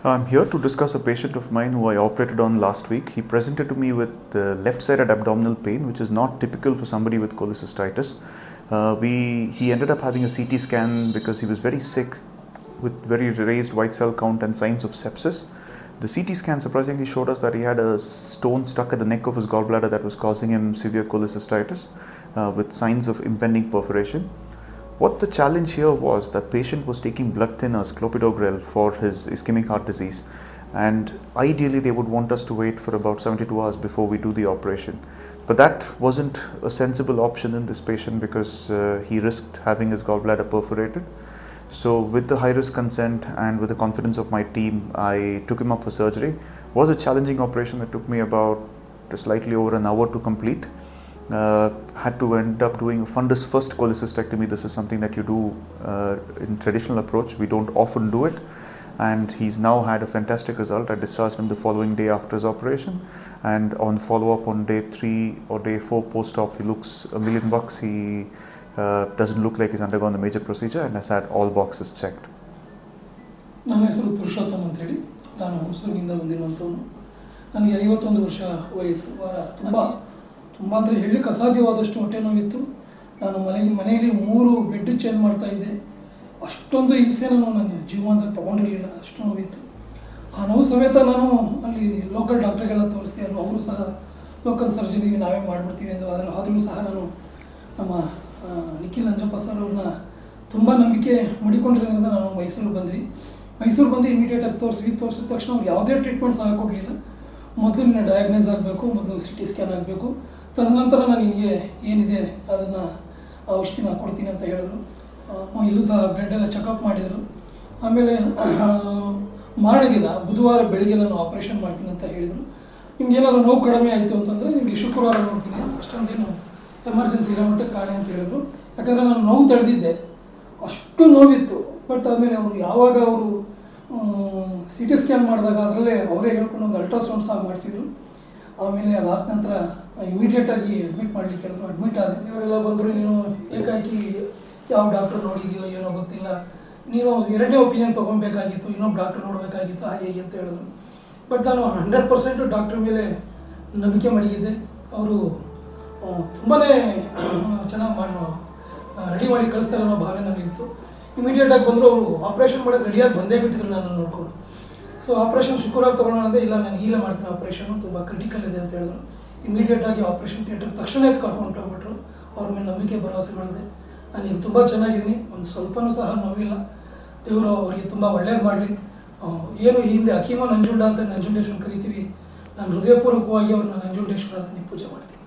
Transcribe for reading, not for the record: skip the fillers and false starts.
I'm here to discuss a patient of mine who I operated on last week. He presented to me with left-sided abdominal pain, which is not typical for somebody with cholecystitis. He ended up having a CT scan because he was very sick with very raised white cell count and signs of sepsis. The CT scan surprisingly showed us that he had a stone stuck at the neck of his gallbladder that was causing him severe cholecystitis with signs of impending perforation. What the challenge here was that patient was taking blood thinners, clopidogrel, for his ischemic heart disease, and ideally they would want us to wait for about 72 hours before we do the operation. But that wasn't a sensible option in this patient because he risked having his gallbladder perforated. So with the high risk consent and with the confidence of my team, I took him up for surgery. It was a challenging operation that took me about slightly over an hour to complete. Had to end up doing a fundus first cholecystectomy. This is something that you do in traditional approach. We don't often do it, and he's now had a fantastic result. I discharged him the following day after his operation, and on follow-up on day 3 or day 4 post-op, he looks $1 million. He doesn't look like he's undergone a major procedure and has had all boxes checked. ನನ್ನ ಹೆಸರು ಪುರುಷೋತ್ತಮ್ ಅಂತ ಹೇಳಿ, ನಾನು ಹುಣಸೂರಿನಿಂದ ಬಂದಿರುವಂಥವನು. ನನಗೆ 51 ವರ್ಷ ವಯಸ್ಸು. ತುಂಬ ಅಂದರೆ ಹೇಳಲಿಕ್ಕೆ ಅಸಾಧ್ಯವಾದಷ್ಟು ಹೊಟ್ಟೆ ನೋವಿತ್ತು. ನಾನು ಮನೆಯಲ್ಲಿ 3 ಬೆಡ್ ಚೇಂಜ್ ಮಾಡ್ತಾಯಿದ್ದೆ. ಅಷ್ಟೊಂದು ಹಿಂಸೆ ನಾನು ನನ್ನ ಜೀವನದಲ್ಲಿ ತೊಗೊಂಡಿರಲಿಲ್ಲ, ಅಷ್ಟು ನೋವಿತ್ತು. ಆ ನೋವು ಸಮೇತ ನಾನು ಅಲ್ಲಿ ಲೋಕಲ್ ಡಾಕ್ಟ್ರಿಗೆಲ್ಲ ತೋರಿಸ್ದೆ. ಅವರು ಸಹ ಲೋಕಲ್ ಸರ್ಜರಿ ನಾವೇ ಮಾಡಿಬಿಡ್ತೀವಿ ಎಂದು ಆದರೂ ಸಹ ನಾನು ನಮ್ಮ ನಿಖಿಲ್ ನಂಜಪ್ಪ ಸರ್ ಅವ್ರನ್ನ ತುಂಬ ನಂಬಿಕೆ ಮಾಡಿಕೊಂಡಿರೋದ್ರಿಂದ ನಾವು ಮೈಸೂರಿಗೆ ಬಂದ್ವಿ. ಮೈಸೂರು ಬಂದು ಇಮಿಡಿಯೇಟಾಗಿ ತೋರಿಸಿದ ತಕ್ಷಣ ಅವ್ರು ಯಾವುದೇ ಟ್ರೀಟ್ಮೆಂಟ್ ಸಹ ಕೊಡಲಿಲ್ಲ. ಮೊದಲು ನಿನ್ನ ಡಯಾಗ್ನೈಸ್ ಆಗಬೇಕು, ಮೊದಲು CT ಸ್ಕ್ಯಾನ್ ಆಗಬೇಕು, ತದನಂತರ ನಾನು ನಿನಗೆ ಏನಿದೆ ಅದನ್ನು ಔಷಧಿನ ಕೊಡ್ತೀನಿ ಅಂತ ಹೇಳಿದ್ರು. ಇಲ್ಲೂ ಸಹ ಬ್ಲಡ್ ಎಲ್ಲ ಚೆಕಪ್ ಮಾಡಿದರು. ಆಮೇಲೆ ಮಾರನೇ ದಿನ ಬುಧವಾರ ಬೆಳಿಗ್ಗೆ ನಾನು ಆಪ್ರೇಷನ್ ಮಾಡ್ತೀನಿ ಅಂತ ಹೇಳಿದರು. ನಿಮ್ಗೆ ಏನಾದರೂ ನೋವು ಕಡಿಮೆ ಆಯಿತು ಅಂತಂದರೆ ನಿಮಗೆ ಶುಕ್ರವಾರ ನೋಡ್ತೀನಿ, ಅಷ್ಟೊಂದೇನು ಎಮರ್ಜೆನ್ಸಿ ಇರೋ ಮಟ್ಟಕ್ಕೆ ಕಾಣೆ ಅಂತ ಹೇಳಿದ್ರು. ಯಾಕಂದರೆ ನಾನು ನೋವು ತಡೆದಿದ್ದೆ, ಅಷ್ಟು ನೋವಿತ್ತು. ಬಟ್ ಆಮೇಲೆ ಯಾವಾಗ ಅವರು CT ಸ್ಕ್ಯಾನ್ ಮಾಡಿದಾಗ ಅದರಲ್ಲೇ ಅವರೇ ಹೇಳ್ಕೊಂಡು ಒಂದು ಅಲ್ಟ್ರಾಸೌಂಡ್ ಸಹ ಮಾಡಿಸಿದ್ರು. ಆಮೇಲೆ ಅದಾದ ನಂತರ ಇಮಿಡಿಯೇಟಾಗಿ ಅಡ್ಮಿಟ್ ಮಾಡಲಿಕ್ಕೆ ಹೇಳಿದ್ರು. ಅಡ್ಮಿಟ್ ಆದೆ. ಇವರೆಲ್ಲ ಬಂದರು, ನೀನು ಏಕಾಏಕಿ ಯಾವ ಡಾಕ್ಟ್ರ್ ನೋಡಿದೆಯೋ ಏನೋ ಗೊತ್ತಿಲ್ಲ, ನೀನು 2ನೇ ಒಪಿನಿಯನ್ ತೊಗೊಬೇಕಾಗಿತ್ತು, ಇನ್ನೊಬ್ಬ ಡಾಕ್ಟ್ರ್ ನೋಡಬೇಕಾಗಿತ್ತು, ಹಾಗೆ ಅಂತ ಹೇಳಿದ್ರು. ಬಟ್ ನಾನು 100% ಡಾಕ್ಟ್ರ್ ಮೇಲೆ ನಂಬಿಕೆ ಮಡಗಿದ್ದೆ. ಅವರು ತುಂಬಾ ಚೆನ್ನಾಗಿ ರೆಡಿ ಮಾಡಿ ಕಳಿಸ್ತಾರೆ ಅನ್ನೋ ಭಾವನೆ ನನಗಿತ್ತು. ಇಮಿಡಿಯೇಟಾಗಿ ಬಂದರು. ಅವರು ಆಪ್ರೇಷನ್ ಮಾಡೋಕ್ಕೆ ರೆಡಿಯಾಗಿ ಬಂದೇ ಬಿಟ್ಟಿದ್ರು ನಾನು ನೋಡ್ಕೊಂಡು. ಸೊ ಆಪ್ರೇಷನ್ ಶುಕ್ರವಾರ ತೊಗೊಳ್ಳೋಣ ಅಂದರೆ, ಇಲ್ಲ ನಾನು ಈಗಲೇ ಮಾಡ್ತೀನಿ ಆಪ್ರೇಷನ್ನು, ತುಂಬ ಕ್ರಿಟಿಕಲ್ ಇದೆ ಅಂತ ಹೇಳಿದ್ರು. ಇಮಿಡಿಯೇಟಾಗಿ ಆಪ್ರೇಷನ್ ಥಿಯೇಟರ್ ತಕ್ಷಣ ಕರ್ಕೊಂಡು ಹೋಗ್ಬಿಟ್ರು. ಅವ್ರ ಮೇಲೆ ನಂಬಿಕೆ ಭರವಸೆ ಮಾಡಿದೆ. ನಾನೀಗ ತುಂಬ ಚೆನ್ನಾಗಿದ್ದೀನಿ, ಒಂದು ಸ್ವಲ್ಪನೂ ಸಹ ನೋವಿಲ್ಲ. ದೇವರು ಅವರಿಗೆ ತುಂಬ ಒಳ್ಳೇದು ಮಾಡಲಿ. ಏನು ಈ ಹಿಂದೆ ಅಕೀಮ ನಂಜುಂಡ ಅಂತ ನಂಜುಂಡೇಶ್ವರನ ಕರಿತೀವಿ, ನಾನು ಹೃದಯಪೂರ್ವಕವಾಗಿ ಅವ್ರನ್ನ ನಂಜುಂಡೇಶ್ವರ ಅಂತ ಪೂಜೆ ಮಾಡ್ತೀನಿ.